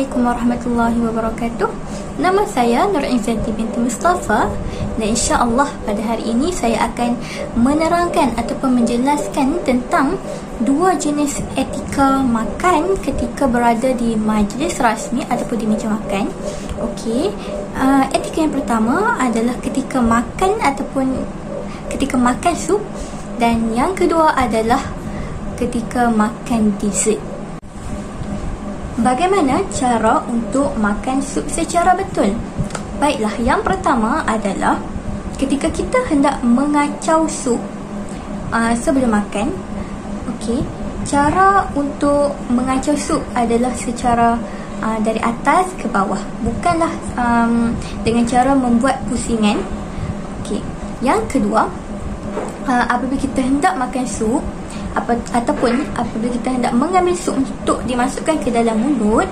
Assalamualaikum warahmatullahi wabarakatuh. Nama saya Nur Izzati binti Mustafa dan insya-Allah pada hari ini saya akan menerangkan ataupun menjelaskan tentang dua jenis etika makan ketika berada di majlis rasmi ataupun di meja makan. Okey, etika yang pertama adalah ketika makan ataupun ketika makan sup, dan yang kedua adalah ketika makan dessert. Bagaimana cara untuk makan sup secara betul? Baiklah, yang pertama adalah ketika kita hendak mengacau sup sebelum makan. Okey, cara untuk mengacau sup adalah secara dari atas ke bawah, bukanlah dengan cara membuat pusingan. Okey, yang kedua, apabila kita hendak makan sup ataupun apabila kita hendak mengambil sup untuk dimasukkan ke dalam mulut,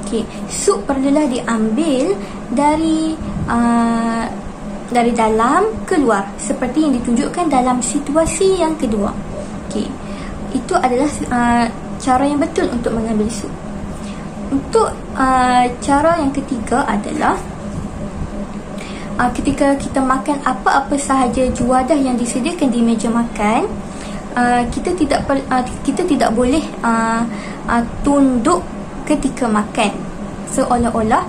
okey, sup perlulah diambil dari dalam keluar seperti yang ditunjukkan dalam situasi yang kedua. Okey, itu adalah cara yang betul untuk mengambil sup. Untuk cara yang ketiga adalah ketika kita makan apa-apa sahaja juadah yang disediakan di meja makan, kita tidak boleh tunduk ketika makan seolah-olah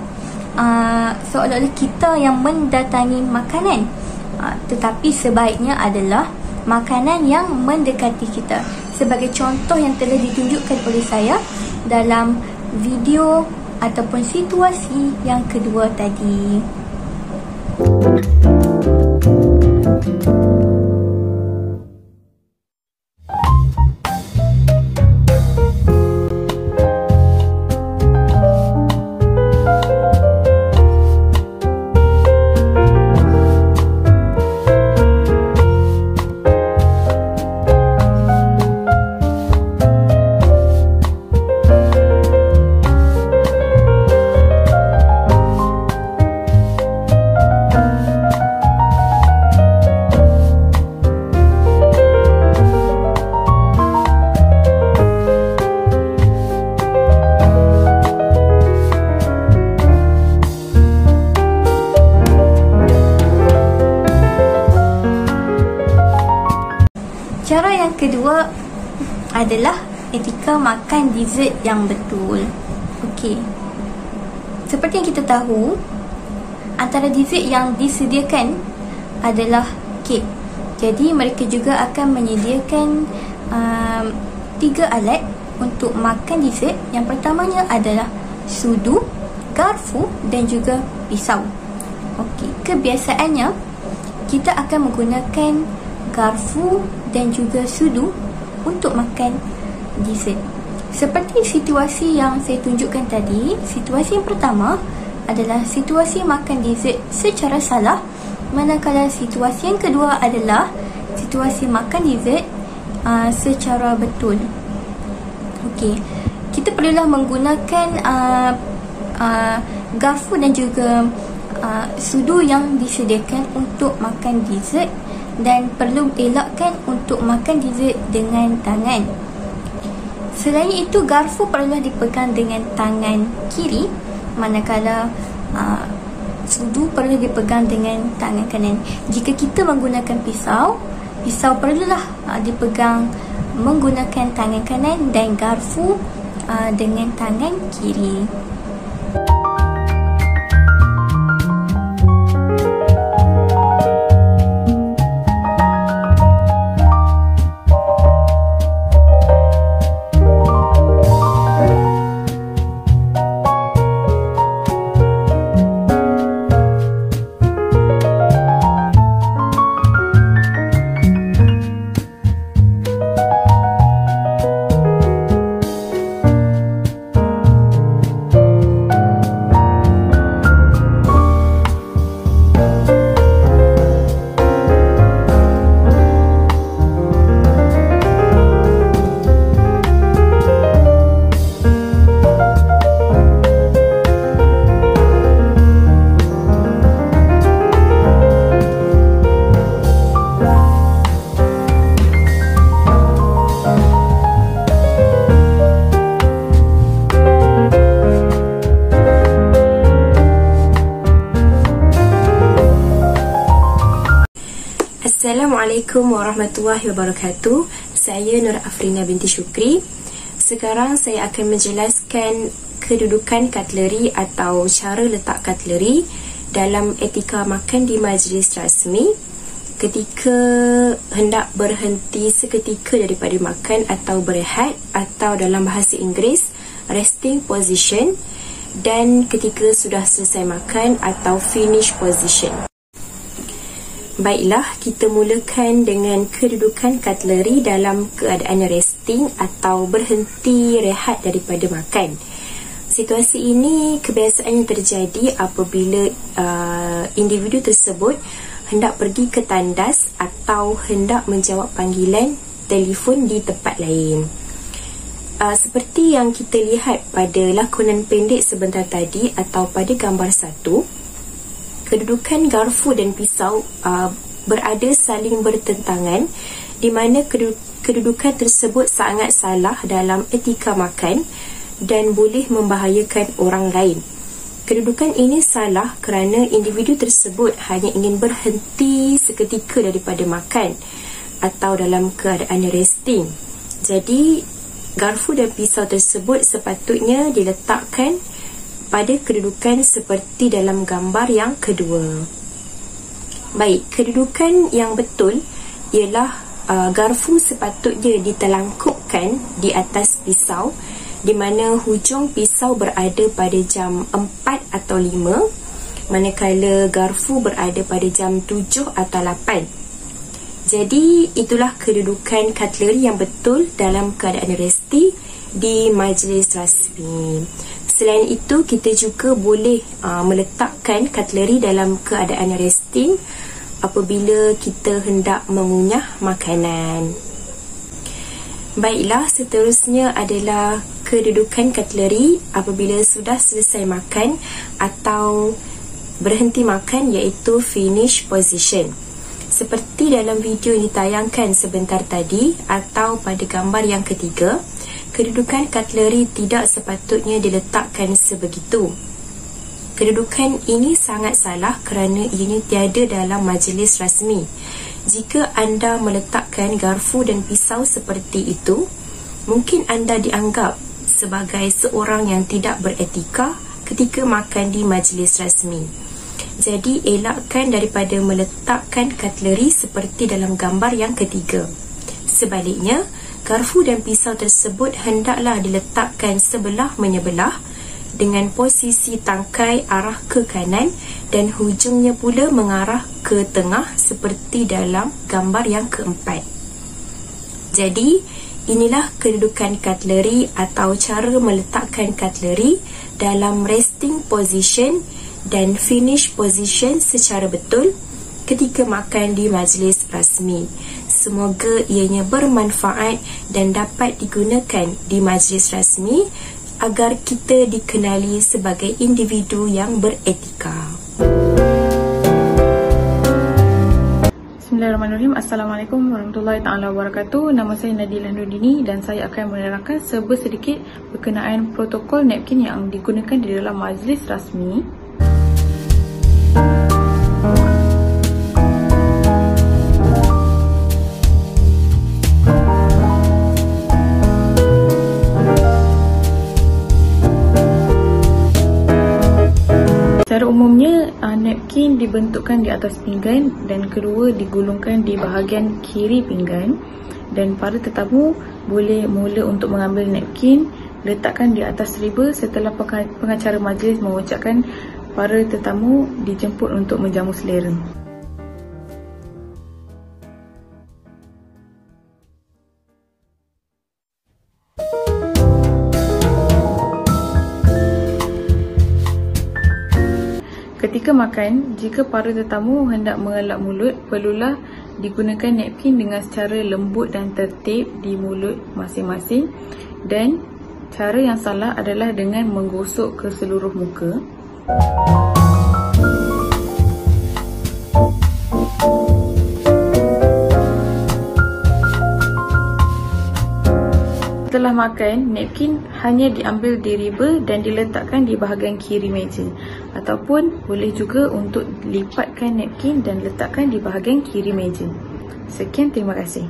kita yang mendatangi makanan, tetapi sebaiknya adalah makanan yang mendekati kita, sebagai contoh yang telah ditunjukkan oleh saya dalam video ataupun situasi yang kedua tadi. Cara yang kedua adalah etika makan dessert yang betul. Okey, seperti yang kita tahu, antara dessert yang disediakan adalah kek. Jadi mereka juga akan menyediakan 3 alat untuk makan dessert. Yang pertamanya adalah sudu, garfu dan juga pisau. Okey, kebiasaannya kita akan menggunakan garfu dan juga sudu untuk makan dessert. Seperti situasi yang saya tunjukkan tadi, situasi yang pertama adalah situasi makan dessert secara salah, manakala situasi yang kedua adalah situasi makan dessert secara betul. Okey, kita perlulah menggunakan garfu dan juga sudu yang disediakan untuk makan dessert, dan perlu elakkan untuk makan dessert dengan tangan. Selain itu, garfu perlu dipegang dengan tangan kiri, manakala sudu perlu dipegang dengan tangan kanan. Jika kita menggunakan pisau perlulah dipegang menggunakan tangan kanan dan garfu dengan tangan kiri. Assalamualaikum warahmatullahi wabarakatuh. Saya Nur Afrina binti Syukri. Sekarang saya akan menjelaskan kedudukan cutlery atau cara letak cutlery dalam etika makan di majlis rasmi ketika hendak berhenti seketika daripada makan atau berehat, atau dalam bahasa Inggeris resting position, dan ketika sudah selesai makan atau finish position. Baiklah, kita mulakan dengan kedudukan cutlery dalam keadaan resting atau berhenti rehat daripada makan. Situasi ini kebiasaannya terjadi apabila individu tersebut hendak pergi ke tandas atau hendak menjawab panggilan telefon di tempat lain. Seperti yang kita lihat pada lakonan pendek sebentar tadi atau pada gambar 1, kedudukan garfu dan pisau berada saling bertentangan, di mana kedudukan tersebut sangat salah dalam etika makan dan boleh membahayakan orang lain. Kedudukan ini salah kerana individu tersebut hanya ingin berhenti seketika daripada makan atau dalam keadaan resting. Jadi, garfu dan pisau tersebut sepatutnya diletakkan pada kedudukan seperti dalam gambar yang kedua. Baik, kedudukan yang betul ialah garfu sepatutnya ditelangkupkan di atas pisau, di mana hujung pisau berada pada jam 4 atau 5, manakala garfu berada pada jam 7 atau 8. Jadi, itulah kedudukan cutlery yang betul dalam keadaan resti di majlis rasmi. Selain itu, kita juga boleh meletakkan cutlery dalam keadaan resting apabila kita hendak mengunyah makanan. Baiklah, seterusnya adalah kedudukan cutlery apabila sudah selesai makan atau berhenti makan, iaitu finish position. Seperti dalam video yang ditayangkan sebentar tadi atau pada gambar yang ketiga, kedudukan cutlery tidak sepatutnya diletakkan sebegitu. Kedudukan ini sangat salah kerana ianya tiada dalam majlis rasmi. Jika anda meletakkan garfu dan pisau seperti itu, mungkin anda dianggap sebagai seorang yang tidak beretika ketika makan di majlis rasmi. Jadi, elakkan daripada meletakkan cutlery seperti dalam gambar yang ketiga. Sebaliknya, garfu dan pisau tersebut hendaklah diletakkan sebelah menyebelah dengan posisi tangkai arah ke kanan dan hujungnya pula mengarah ke tengah seperti dalam gambar yang keempat. Jadi, inilah kedudukan cutlery atau cara meletakkan cutlery dalam resting position dan finish position secara betul ketika makan di majlis rasmi. Semoga ianya bermanfaat dan dapat digunakan di majlis rasmi agar kita dikenali sebagai individu yang beretika. Bismillahirrahmanirrahim. Assalamualaikum warahmatullahi taala wabarakatuh. Nama saya Nadilah Nurdini dan saya akan menerangkan sedikit berkenaan protokol napkin yang digunakan di dalam majlis rasmi. Secara umumnya, napkin dibentukkan di atas pinggan dan kedua digulungkan di bahagian kiri pinggan, dan para tetamu boleh mula untuk mengambil napkin, letakkan di atas riba setelah pengacara majlis mengucapkan para tetamu dijemput untuk menjamu selera. Ketika makan, jika para tetamu hendak mengelak mulut, perlulah digunakan napkin dengan secara lembut dan tertib di mulut masing-masing, dan cara yang salah adalah dengan menggosok ke seluruh muka. Setelah makan, napkin hanya diambil di riba dan diletakkan di bahagian kiri meja, ataupun boleh juga untuk lipatkan napkin dan letakkan di bahagian kiri meja. Sekian, terima kasih.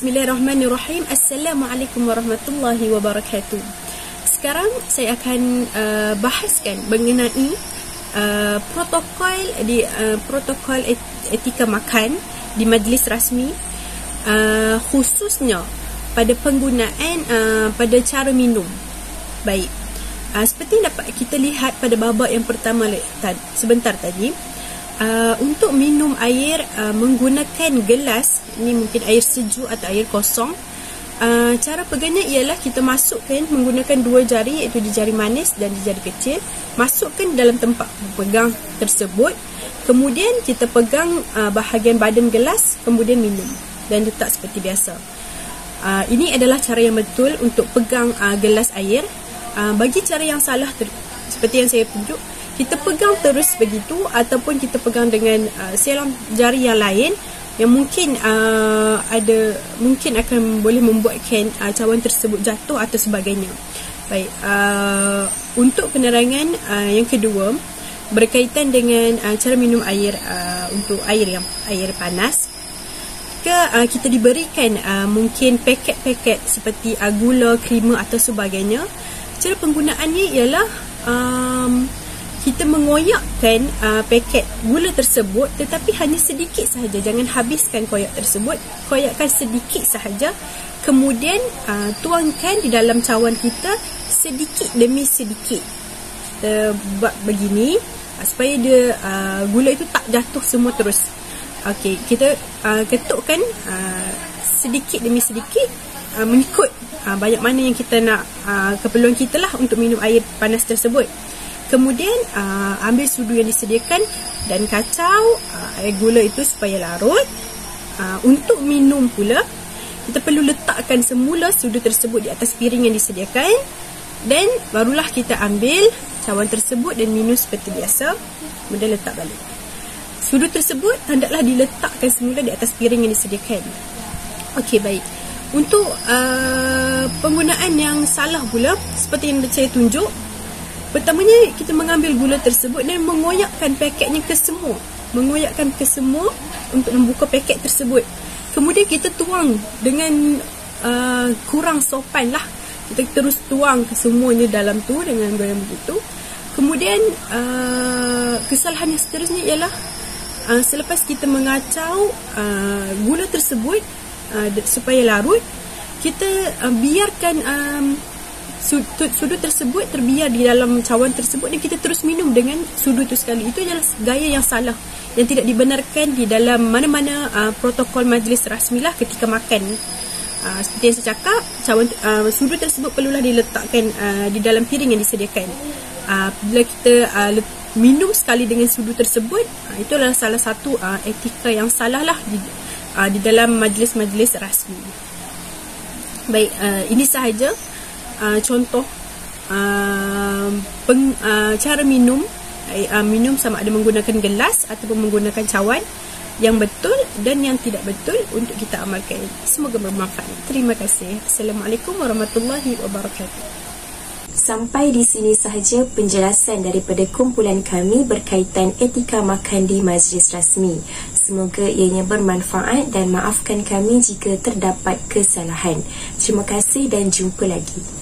Bismillahirrahmanirrahim. Assalamualaikum warahmatullahi wabarakatuh. Sekarang saya akan bahaskan mengenai protokol etika makan di majlis rasmi, khususnya pada penggunaan pada cara minum. Baik, seperti yang dapat kita lihat pada babak yang pertama sebentar tadi, untuk minum air menggunakan gelas, ini mungkin air sejuk atau air kosong, cara pegangnya ialah kita masukkan menggunakan dua jari, iaitu di jari manis dan di jari kecil, masukkan dalam tempat pegang tersebut, kemudian kita pegang bahagian badan gelas, kemudian minum dan letak seperti biasa. Ini adalah cara yang betul untuk pegang gelas air. Bagi cara yang salah, seperti yang saya tunjuk, kita pegang terus begitu, ataupun kita pegang dengan silang jari yang lain yang mungkin mungkin akan boleh membuatkan cawan tersebut jatuh atau sebagainya. Baik, untuk penerangan yang kedua berkaitan dengan cara minum air, untuk air panas, jika kita diberikan mungkin paket-paket seperti gula, krema atau sebagainya, cara penggunaannya ialah kita mengoyakkan paket gula tersebut, tetapi hanya sedikit sahaja. Jangan habiskan koyak tersebut, koyakkan sedikit sahaja. Kemudian tuangkan di dalam cawan kita sedikit demi sedikit. Kita buat begini supaya dia gula itu tak jatuh semua terus. Okey, kita ketukkan sedikit demi sedikit, mengikut banyak mana yang kita nak, keperluan kita lah untuk minum air panas tersebut. Kemudian ambil sudu yang disediakan dan kacau air gula itu supaya larut. Untuk minum pula, kita perlu letakkan semula sudu tersebut di atas piring yang disediakan, dan barulah kita ambil cawan tersebut dan minum seperti biasa, kemudian letak balik. Sudu tersebut hendaklah diletakkan semula di atas piring yang disediakan. Okey, baik. Untuk penggunaan yang salah pula, seperti yang saya tunjuk, pertamanya kita mengambil gula tersebut dan mengoyakkan paketnya ke semua. Mengoyakkan ke semua untuk membuka paket tersebut. Kemudian kita tuang dengan kurang sopan lah. Kita terus tuang ke semuanya dalam tu dengan gaya begitu. Kemudian kesalahan yang seterusnya ialah selepas kita mengacau gula tersebut supaya larut, kita biarkan sudu tersebut terbiar di dalam cawan tersebut dan kita terus minum dengan sudu itu sekali. Itu adalah gaya yang salah yang tidak dibenarkan di dalam mana-mana protokol majlis rasmilah ketika makan. Seperti yang saya cakap, sudu tersebut perlulah diletakkan di dalam piring yang disediakan. Bila kita minum sekali dengan sudu tersebut, itu adalah salah satu etika yang salah lah di dalam majlis-majlis rasmi. Baik, ini sahaja contoh cara minum. Minum sama ada menggunakan gelas ataupun menggunakan cawan yang betul dan yang tidak betul untuk kita amalkan. Semoga bermanfaat. Terima kasih. Assalamualaikum warahmatullahi wabarakatuh. Sampai di sini sahaja penjelasan daripada kumpulan kami berkaitan etika makan di majlis rasmi. Semoga ianya bermanfaat dan maafkan kami jika terdapat kesalahan. Terima kasih dan jumpa lagi.